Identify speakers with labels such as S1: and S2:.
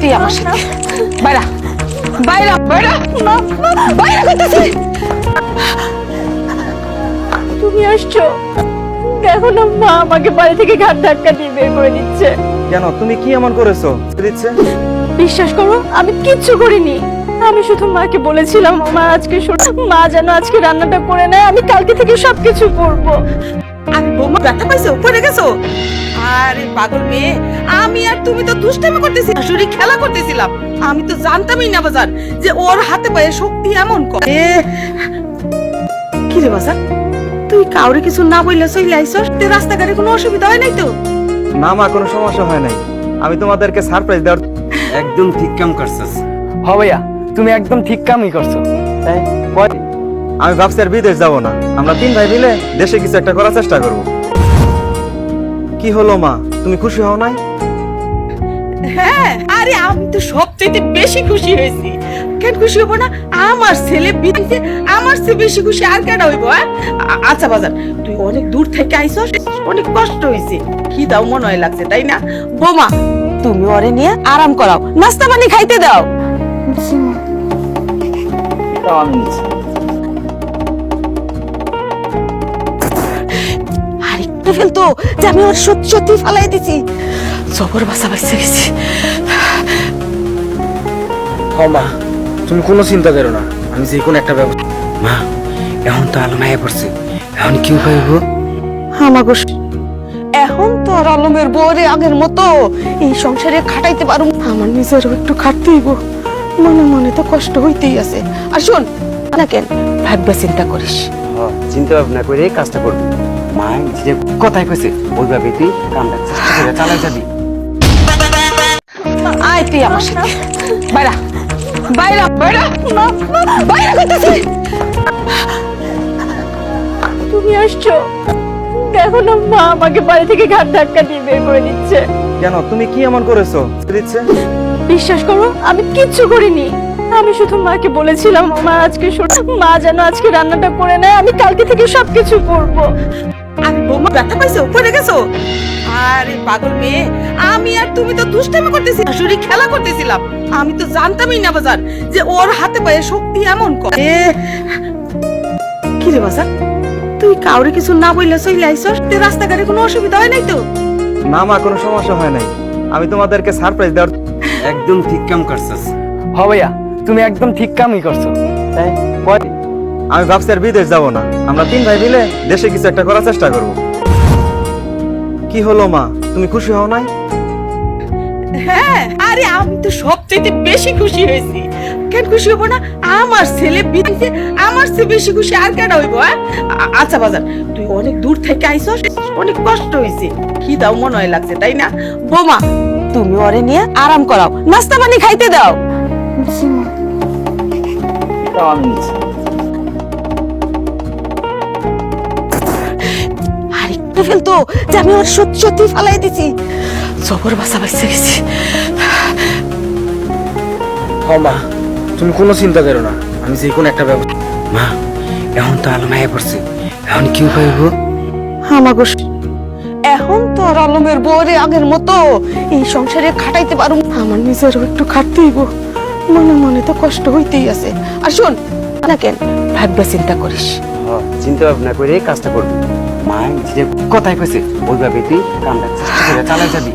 S1: তুই আমার সাথে বাইরা বাইরা বাইরা বাইরা করতেছি।
S2: তুমি আসছো, দেখো না মা আমাকে বাড়ি থেকে ঘাট ধাক্কা দিয়ে বের করে দিচ্ছে।
S3: কেন, তুমি কি এমন করেছো দিচ্ছে?
S2: বিশ্বাস করো আমি কিচ্ছু করিনি, আমি শুধু মাকে বলেছিলাম মা আজকে মা যেন আজকে রান্নাটা করে নেয়, আমি কালকে থেকে সবকিছু করবো।
S1: আমি বৌমা ব্যথা পাইছো, পড়ে গেছো? আরে পাগল মেয়ে, আমি আর তুমি তো দুষ্টামি করতেছি, শাশুড়ি খেলা করতেছিলাম। আমি তো জানতামই না বাজার যে ওর হাতে পায়ে শক্তি এমন করে। কি রে বাজার, তুই কাউরে কিছু না বললে চলে আইছস? রাস্তাঘাটে কোনো অসুবিধা হয় নাই তো?
S3: না মা, কোনো সমস্যা হয় নাই। আমি তোমাদেরকে সারপ্রাইজ দেওয়ার
S4: একদম ঠিক কাম করছস।
S5: হ ভাইয়া, তুমি একদম ঠিক কামই করছো। তাই
S3: আমি ভাবছি আর বিদেশ যাবো না, আমরা 3 ভাই মিলে দেশে কিছু একটা করার চেষ্টা করব। কি হলো মা, তুমি খুশি হও নাই?
S1: হ্যাঁ, আরে আমি তো সবচেয়ে বেশি খুশি হয়েছি। কেন খুশি হবো না? আমার ছেলে বিদেশে, আমার চেয়ে বেশি খুশি আর কেন হইব? আচ্ছা বাজার, তুই অনেক দূর থেকে আইছস, অনেক কষ্ট হয়েছে, খিদাও মনে হয় লাগছে, তাই না? বোমা, তুমি ওরে নিয়ে আরাম করাও, নাস্তা পানি খাইতে দাও। আরেকটু ফেলতো যে আমি ওর সত্যি সত্যি ফালাই দিছি। জবর বাসা বাইসে গেছি।
S5: মা, তুমি কোনো চিন্তা করো না, আমি যে কোনো একটা ব্যবস্থা।
S4: মা, এখন তো আলো মায়া পড়ছে, এখন কি উপায় হবো?
S1: আমাগো এখন তো আর আলমের বউরে আগের মতো এই সংসারে খাটাইতে পারুম। আমার নিজেরও একটু খাটতে হইব, মনে মনে তো কষ্ট হইতেই আছে। আর শোন না, কেন ভাববা চিন্তা করিস?
S4: চিন্তা ভাবনা করে কাজটা করবি। মা যে কথাই কইছে ওইভাবে তুই কামটা চেষ্টা করে চালাই যাবি।
S1: আয় তুই আমার সাথে বাইরা বাইরা বাইরা বাইরা করতেছি।
S2: তুমি আসছো, দেখো না মা আমাকে বাড়ি থেকে ঘাট ধাক্কা দিয়ে বের করে দিচ্ছে।
S3: কেন, তুমি কি এমন করেছো দিচ্ছে?
S2: বিশ্বাস করো আমি কিচ্ছু করিনি, আমি শুধু মাকে বলেছিলাম মা আজকে মা যেন আজকে রান্নাটা করে নেয়, আমি কালকে থেকে সবকিছু করবো।
S1: আমি বৌমা ব্যথা পাইছো, পড়ে গেছো? আরে পাগল মেয়ে, আমি আর তুমি তো দুষ্টামি করতেছি, শাশুড়ি খেলা করতেছিলাম। আমি তো জানতামই না বাজার যে ওর হাতে পায়ে শক্তি এমন করে। কি রে বাজার, তুই কাউরে কিছু না বললে চলে আইছস? রাস্তাঘাটে কোনো অসুবিধা হয় নাই তো?
S3: না মা, কোনো সমস্যা হয় নাই। আমি তোমাদেরকে সারপ্রাইজ দেওয়ার
S4: একদম ঠিক কাম করছস।
S5: হ ভাইয়া, তুমি একদম ঠিক কামই করছো। তাই
S3: আমি ভাবছি আর বিদেশ যাবো না, আমরা 3 ভাই মিলে দেশে কিছু একটা করার চেষ্টা করব। কি হলো মা, তুমি খুশি হও নাই?
S1: হ্যাঁ, আরে আমি তো সবচেয়ে বেশি খুশি হয়েছি। কেন খুশি হবো না? আমার ছেলে বিদেশে, আমার চেয়ে বেশি খুশি আর কেন হইব? আচ্ছা বাজার, তুই অনেক দূর থেকে আইছস, অনেক কষ্ট হয়েছে, খিদাও মনে হয় লাগছে, তাই না? বোমা, তুমি ওরে নিয়ে আরাম করাও, নাস্তা পানি খাইতে দাও। আরেকটু ফেলতো যে আমি ওর সত্যি সত্যি ফালাই দিছি। জবর বাসা বাইসে গেছি।
S5: মা, তুমি কোনো চিন্তা করো না, আমি যে কোনো একটা ব্যবস্থা।
S4: মা, এখন তো আলো মায়া পড়ছে, এখন কি উপায় হবো?
S1: আমাগো এখন তো আর আলমের বউরে আগের মতো এই সংসারে খাটাইতে পারুম। আমার নিজেরও একটু খাটতে হইব, মনে মনে তো কষ্ট হইতেই আছে। আর শোন না, কেন ভাববা চিন্তা করিস?
S4: চিন্তা ভাবনা করে কাজটা করবি। মা যে কথাই কইছে ওইভাবে তুই কামটা চেষ্টা করে চালাই যাবি।